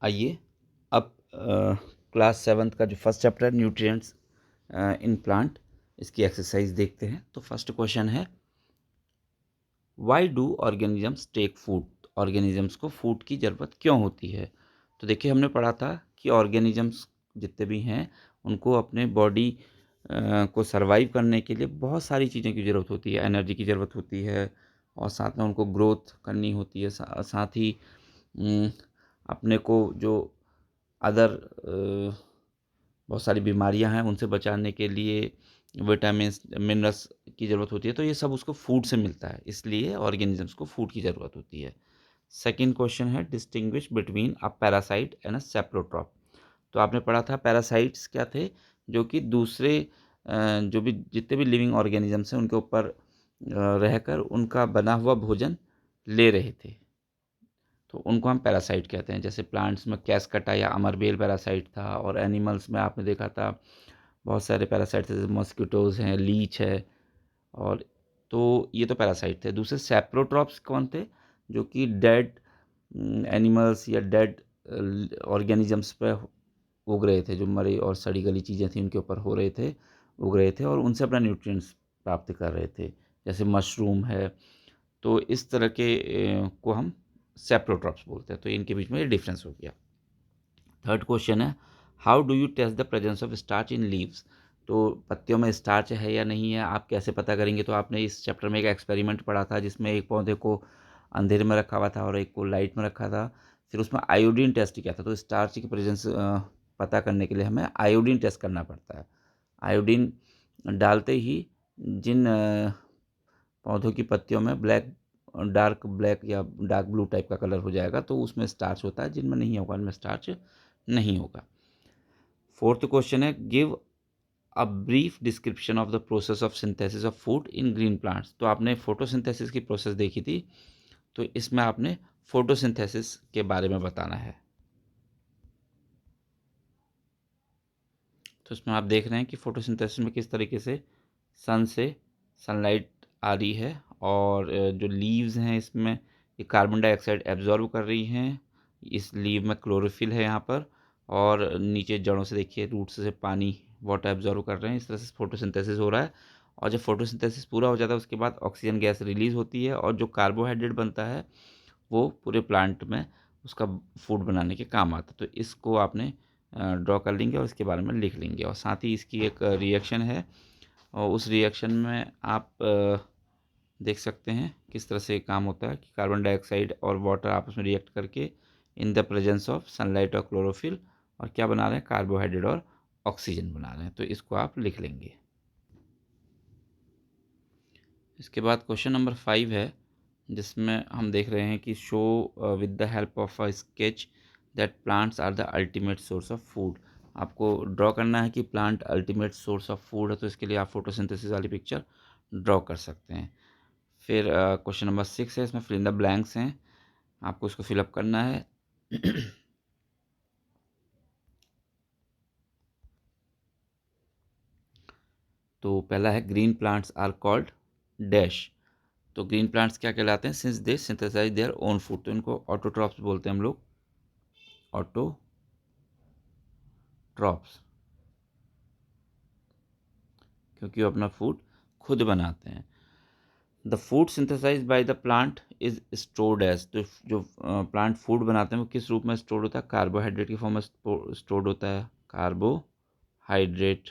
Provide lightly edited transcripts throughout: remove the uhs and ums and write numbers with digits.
आइए अब class 7th का जो फर्स्ट चैप्टर है न्यूट्रिएंट्स इन प्लांट, इसकी एक्सरसाइज देखते हैं। तो फर्स्ट क्वेश्चन है, why do organisms take food? Organisms को फूड की ज़रूरत क्यों होती है? तो देखिए, हमने पढ़ा था कि ऑर्गेनिजम्स जितने भी हैं उनको अपने बॉडी को सर्वाइव करने के लिए बहुत सारी चीज़ों की ज़रूरत होती है। एनर्जी की ज़रूरत होती है और साथ में उनको ग्रोथ करनी होती है। साथ ही उम, अपने को जो अदर बहुत सारी बीमारियां हैं उनसे बचाने के लिए विटामिन्स मिनरल्स की ज़रूरत होती है। तो ये सब उसको फूड से मिलता है, इसलिए ऑर्गेनिजम्स को फूड की ज़रूरत होती है। सेकंड क्वेश्चन है, distinguish between a parasite and a saprotroph. तो आपने पढ़ा था पैरासाइट्स क्या थे, जो कि दूसरे जो भी जितने भी लिविंग ऑर्गेनिजम्स हैं उनके ऊपर रहकर उनका बना हुआ भोजन ले रहे थे, तो उनको हम पैरासाइट कहते हैं। जैसे प्लांट्स में कैस्कटा या अमरबेल पैरासाइट था, और एनिमल्स में आपने देखा था बहुत सारे पैरासाइट्स जैसे मॉस्किटोज़ हैं, लीच है, और तो ये तो पैरासाइट थे। दूसरे सेप्रोट्रॉप्स कौन थे? जो कि डेड एनिमल्स या डेड ऑर्गेनिजम्स पे उग रहे थे, जो मरी और सड़ी गली चीज़ें थी उनके ऊपर हो रहे थे, उग रहे थे और उनसे अपना न्यूट्रिएंट्स प्राप्त कर रहे थे, जैसे मशरूम है। तो इस तरह के को हम सेप्रोट्रॉप्स बोलते हैं। तो इनके बीच में ये डिफरेंस हो गया। थर्ड क्वेश्चन है, how do you test the presence of starch in leaves? तो पत्तियों में स्टार्च है या नहीं है, आप कैसे पता करेंगे? तो आपने इस चैप्टर में एक एक्सपेरिमेंट पढ़ा था जिसमें एक पौधे को अंधेरे में रखा हुआ था और एक को लाइट में रखा था। फिर उसमें आयोडीन टेस्ट किया था। तो स्टार्च की प्रेजेंस पता करने के लिए हमें आयोडीन टेस्ट करना पड़ता है। आयोडीन डालते ही जिन पौधों की पत्तियों में डार्क ब्लैक या डार्क ब्लू टाइप का कलर हो जाएगा, तो उसमें स्टार्च होता है। जिनमें नहीं होगा उनमें स्टार्च नहीं होगा। फोर्थ क्वेश्चन है, give a brief description of the process of synthesis of food in green plants. तो आपने फोटोसिंथेसिस की प्रोसेस देखी थी, तो इसमें आपने फोटोसिंथेसिस के बारे में बताना है। तो इसमें आप देख रहे हैं कि फोटोसिंथेसिस में किस तरीके से सन से सनलाइट आ रही है, और जो लीव्स हैं इसमें ये कार्बन डाइऑक्साइड एब्जॉर्ब कर रही हैं। इस लीव में क्लोरोफिल है यहाँ पर, और नीचे जड़ों से देखिए रूट्स से पानी वाटर एब्जॉर्ब कर रहे हैं। इस तरह से फोटोसिंथेसिस हो रहा है, और जब फोटोसिंथेसिस पूरा हो जाता है उसके बाद ऑक्सीजन गैस रिलीज होती है, और जो कार्बोहाइड्रेट बनता है वो पूरे प्लांट में उसका फूड बनाने के काम आता है। तो इसको आपने ड्रॉ कर लेंगे और इसके बारे में लिख लेंगे, और साथ ही इसकी एक रिएक्शन है, और उस रिएक्शन में आप देख सकते हैं किस तरह से काम होता है कि कार्बन डाइऑक्साइड और वाटर आपस में रिएक्ट करके in the presence of sunlight और क्लोरोफिल, और क्या बना रहे हैं, कार्बोहाइड्रेट और ऑक्सीजन बना रहे हैं। तो इसको आप लिख लेंगे। इसके बाद क्वेश्चन नंबर 5 है, जिसमें हम देख रहे हैं कि show with the help of a sketch that plants are the ultimate source of food. आपको ड्रॉ करना है कि plant ultimate source of food है, तो इसके लिए आप फोटोसिंथेसिस वाली पिक्चर ड्रॉ कर सकते हैं। फिर क्वेश्चन नंबर 6 है, इसमें फिल इन द ब्लैंक्स हैं, आपको इसको फिलअप करना है। तो पहला है, green plants are called dash. तो ग्रीन प्लांट्स क्या कहलाते हैं? Since they synthesize their own food, तो इनको ऑटोट्रॉप्स बोलते हैं हम लोग, ऑटोट्रॉप्स, क्योंकि वो अपना फूड खुद बनाते हैं। The food synthesize by the plant is stored as, तो जो प्लांट फूड बनाते हैं वो किस रूप में स्टोर्ड होता है? कार्बोहाइड्रेट की फॉर्म में स्टोर्ड होता है। कार्बोहाइड्रेट,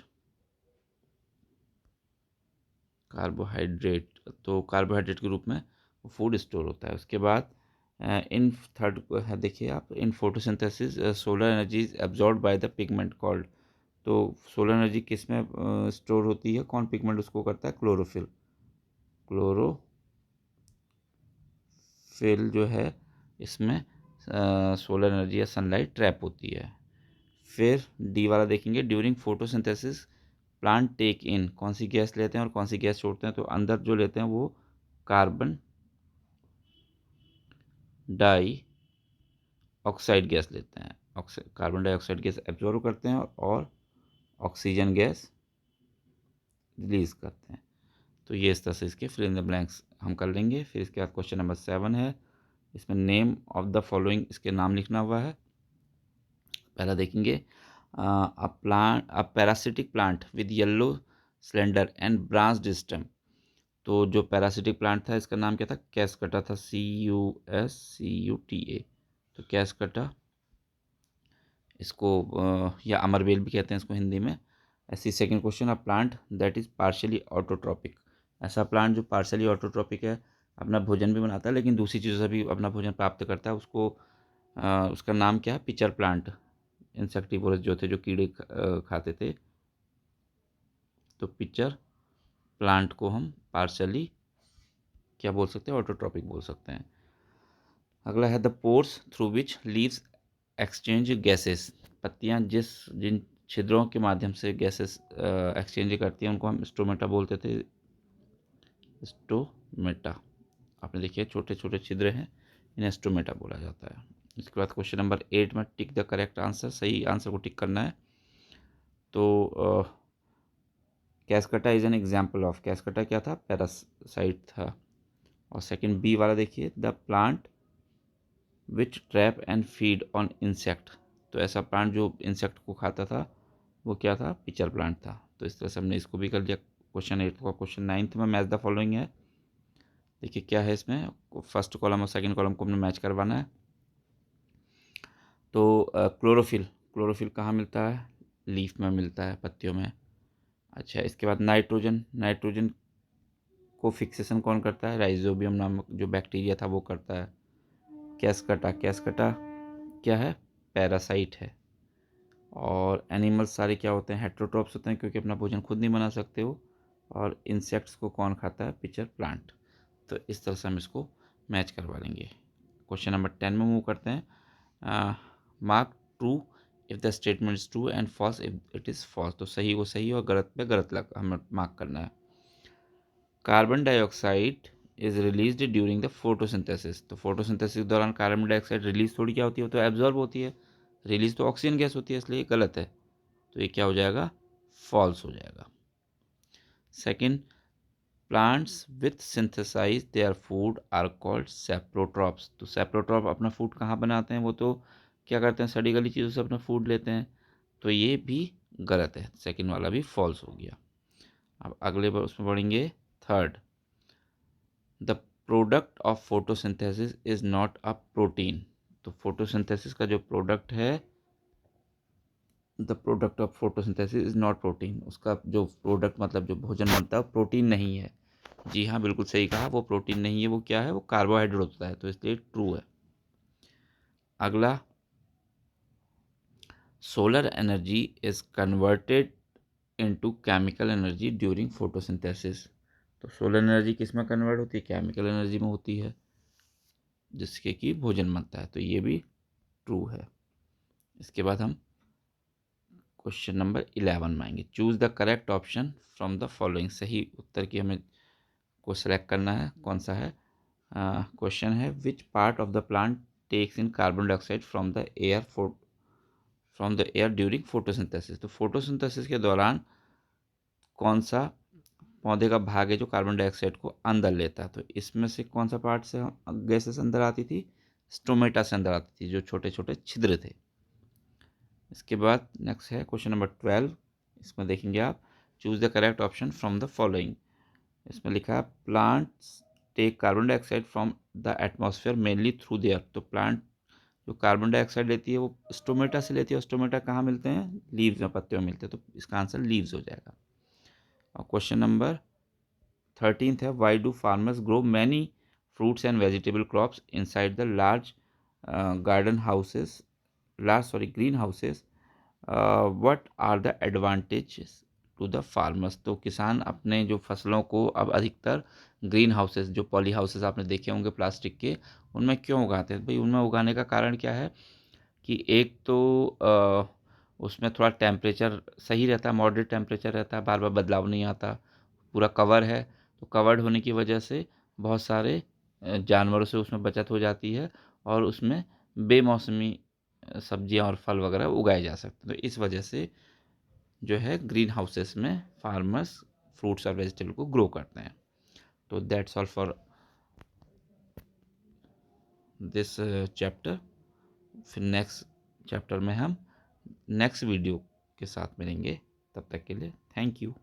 कार्बोहाइड्रेट, तो कार्बोहाइड्रेट के रूप में वो फूड स्टोर होता है। उसके बाद इन थर्ड है, देखिए आप, in photosynthesis solar energy is absorb by the pigment called. तो सोलर एनर्जी किस में स्टोर होती है? कौन पिगमेंट उसको करता है? क्लोरोफिल। क्लोरोफिल जो है इसमें सोलर एनर्जी या सनलाइट ट्रैप होती है। फिर डी वाला देखेंगे, ड्यूरिंग फोटोसिंथेसिस प्लांट टेक इन, कौन सी गैस लेते हैं और कौन सी गैस छोड़ते हैं? तो अंदर जो लेते हैं वो कार्बन डाई ऑक्साइड गैस लेते हैं। कार्बन डाइऑक्साइड गैस एब्जॉर्व करते हैं और ऑक्सीजन गैस रिलीज करते हैं। तो ये इस तरह से इसके फिल इन द ब्लैंक्स हम कर लेंगे। फिर इसके बाद क्वेश्चन नंबर 7 है, इसमें नेम ऑफ द फॉलोइंग, इसके नाम लिखना हुआ है। पहला देखेंगे a parasitic plant with yellow slender and branched stem. तो जो पैरासिटिक प्लांट था इसका नाम क्या था, कैसकटा था, CUSCUTA। तो कैसकटा इसको या अमरबेल भी कहते हैं इसको हिंदी में। ऐसी second question, a plant that is partially autotrophic. ऐसा प्लांट जो पार्शियली ऑटोट्रॉपिक है, अपना भोजन भी बनाता है लेकिन दूसरी चीज़ों से भी अपना भोजन प्राप्त करता है, उसको उसका नाम क्या है, पिचर प्लांट। इंसेक्टिवोरस जो थे, जो कीड़े खाते थे, तो पिचर प्लांट को हम पार्शियली क्या बोल सकते हैं, ऑटोट्रॉपिक बोल सकते हैं। अगला है the pores through which leaves exchange gases. पत्तियां जिन छिद्रों के माध्यम से गैसेस एक्सचेंज करती हैं उनको हम स्टोमेटा बोलते थे, स्टोमेटा। आपने देखिए छोटे छोटे छिद्र हैं, इन्हें स्टोमेटा बोला जाता है। इसके बाद क्वेश्चन नंबर 8 में टिक द करेक्ट आंसर, सही आंसर को टिक करना है। तो कैसकटा इज एन एग्जाम्पल ऑफ, कैसकटा क्या था, पैरासाइट था। और सेकंड बी वाला देखिए, the plant which trap and feed on insect. तो ऐसा प्लांट जो इंसेक्ट को खाता था वो क्या था, पिचर प्लांट था। तो इस तरह से हमने इसको भी कर लिया। क्वेश्चन 8 का क्वेश्चन 9 में मैच द फॉलोइंग है। देखिए क्या है इसमें, फर्स्ट कॉलम और सेकंड कॉलम को हमने मैच करवाना है। तो क्लोरोफिल, क्लोरोफिल कहाँ मिलता है, लीफ में मिलता है, पत्तियों में। अच्छा, इसके बाद नाइट्रोजन, नाइट्रोजन को फिक्सेशन कौन करता है, राइजोबियम नामक जो बैक्टीरिया था वो करता है। कैसकटा, कैसकटा क्या है, पैरासाइट है। और एनिमल्स सारे क्या होते हैं, हेट्रोट्रॉप्स होते हैं क्योंकि अपना भोजन खुद नहीं बना सकते हो। और इंसेक्ट्स को कौन खाता है, पिचर प्लांट। तो इस तरह से हम इसको मैच करवा लेंगे। क्वेश्चन नंबर 10 में मूव करते हैं। Mark true if the statement is true and false if it is false. तो सही को सही और गलत पे गलत लग हमें मार्क करना है। Carbon dioxide is released during the photosynthesis. तो फोटोसिंथेसिस के दौरान कार्बन डाइऑक्साइड रिलीज थोड़ी क्या होती है, वो तो एब्जॉर्ब होती है। रिलीज तो ऑक्सीजन गैस होती है, इसलिए गलत है। तो ये क्या हो जाएगा, फॉल्स हो जाएगा। Second, plants with synthesize their food are called saprotrophs. तो सेप्रोट्रॉप अपना फूड कहाँ बनाते हैं, वो तो क्या करते हैं, सड़ी गली चीज़ों से अपना फूड लेते हैं। तो ये भी गलत है, सेकंड वाला भी फॉल्स हो गया। अब अगले बार उसमें पढ़ेंगे third, the product of photosynthesis is not a protein. तो फोटोसिंथेसिस का जो प्रोडक्ट है, the product of photosynthesis is not protein, उसका जो प्रोडक्ट मतलब जो भोजन बनता है प्रोटीन नहीं है। जी हाँ, बिल्कुल सही कहा, वो प्रोटीन नहीं है, वो क्या है, वो कार्बोहाइड्रेट होता है, तो इसलिए ट्रू है। अगला, solar energy is converted into chemical energy during photosynthesis. तो सोलर एनर्जी किस में कन्वर्ट होती है, केमिकल एनर्जी में होती है, जिसके कि भोजन बनता है। तो ये भी ट्रू है। इसके बाद हम क्वेश्चन नंबर 11 में आएंगे। Choose the correct option from the following. सही उत्तर की हमें को सेलेक्ट करना है, कौन सा है। क्वेश्चन है, which part of the plant takes in carbon dioxide from the air during photosynthesis. तो फोटोसिंथेसिस के दौरान कौन सा पौधे का भाग है जो कार्बन डाइऑक्साइड को अंदर लेता है। तो इसमें से कौन सा पार्ट से गैसेस अंदर आती थी, स्टोमेटा से अंदर आती थी, जो छोटे छोटे छिद्र थे। इसके बाद नेक्स्ट है क्वेश्चन नंबर 12। इसमें देखेंगे आप, choose the correct option from the following. इसमें लिखा है, plants take carbon dioxide from the atmosphere mainly through their. तो प्लांट जो कार्बन डाइऑक्साइड लेती है वो स्टोमेटा से लेती है, और स्टोमेटा कहाँ मिलते हैं, लीव्स में, पत्तियों में मिलते हैं। तो इसका आंसर लीव्स हो जाएगा। और क्वेश्चन नंबर 13 है, why do farmers grow many fruits and vegetable crops inside the large garden houses, green houses, what are the advantages to the farmers. तो किसान अपने जो फसलों को अब अधिकतर ग्रीन हाउसेस, जो पॉली हाउसेस आपने देखे होंगे प्लास्टिक के, उनमें क्यों उगाते हैं भाई। उनमें उगाने का कारण क्या है कि एक तो उसमें थोड़ा टेम्परेचर सही रहता है, मॉडरेट टेम्परेचर रहता है, बार बार बदलाव नहीं आता, पूरा कवर है। तो कवर्ड होने की वजह से बहुत सारे जानवरों से उसमें बचत हो जाती है, और उसमें बेमौसमी सब्जियां और फल वगैरह उगाए जा सकते हैं। तो इस वजह से जो है ग्रीन हाउसेस में फार्मर्स फ्रूट्स और वेजिटेबल को ग्रो करते हैं। तो that's all for this chapter. फिर नेक्स्ट चैप्टर में हम नेक्स्ट वीडियो के साथ मिलेंगे। तब तक के लिए थैंक यू।